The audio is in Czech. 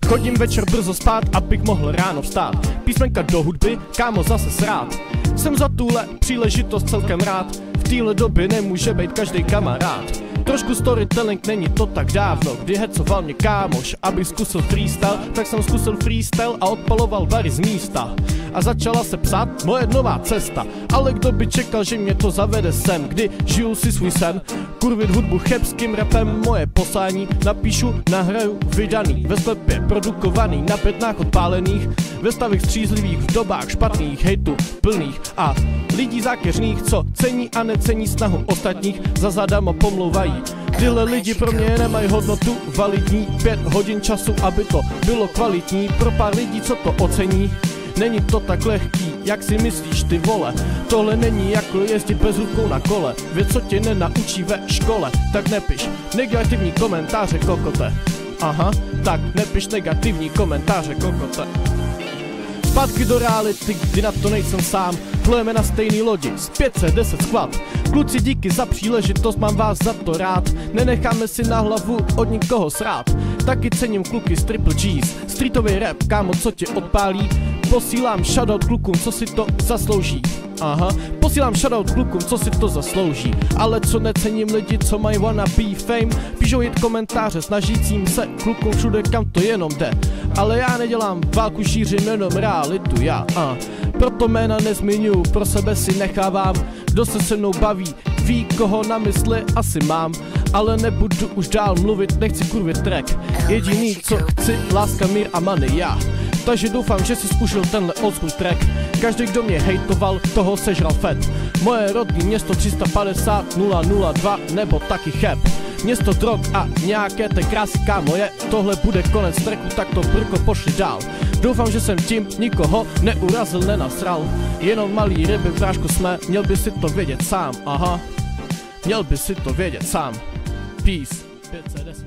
Chodím večer brzo spát, abych mohl ráno vstát. Písmenka do hudby, kámo, zase srát. Jsem za tuhle příležitost celkem rád. V téhle době nemůže být každý kamarád. Trošku storytelling, není to tak dávno, kdy hecoval mě kámoš, abych zkusil freestyle. Tak jsem zkusil freestyle a odpaloval bary z místa. A začala se psát moje nová cesta. Ale kdo by čekal, že mě to zavede sem, kdy žiju si svůj sen. Kurvit hudbu chebským rapem, moje poslání. Napíšu, nahraju, vydaný, ve sklepě produkovaný, na pětnách odpálených, ve stavech střízlivých, v dobách špatných, hejtu plných a lidí zákeřných, co cení a necení snahu ostatních, za zadama pomlouvají. Tyhle lidi pro mě nemají hodnotu validní, 5 hodin času, aby to bylo kvalitní, pro pár lidí, co to ocení. Není to tak lehký, jak si myslíš ty vole. Tohle není jako jezdit bez rukou na kole. Věc, co tě nenaučí ve škole. Tak nepiš negativní komentáře, kokote. Aha, tak nepiš negativní komentáře, kokote. Zpátky do reality, kdy na to nejsem sám. Plujeme na stejný lodi, z 510 squad. Kluci, díky za příležitost, mám vás za to rád. Nenecháme si na hlavu od nikoho srát. Taky cením kluky z Triple G's. Streetový rap, kámo, co tě odpálí. Posílám shoutout klukům, co si to zaslouží. Aha, posílám shoutout klukům, co si to zaslouží. Ale co necením lidi, co mají wannabe fame. Píšou jít komentáře snažícím se klukům všude, kam to jenom jde. Ale já nedělám válku, šířím jenom realitu, já. Proto jména nezmiňuju, pro sebe si nechávám. Kdo se se mnou baví, ví, koho na mysli asi mám. Ale nebudu už dál mluvit, nechci kurvit track. Jediný, co chci, láska, mír a money, já. Takže doufám, že jsi zkušil tenhle old school track. Každý, kdo mě hejtoval, toho sežral fed. Moje rodný město 350 002 nebo taky Cheb. Město drog a nějaké té krásy, kámo, je. Tohle bude konec tracku, tak to brko pošli dál. Doufám, že jsem tím nikoho neurazil, nenasral. Jenom malý ryby, bráško, jsme, měl by si to vědět sám, aha. Měl by si to vědět sám. Peace. 510.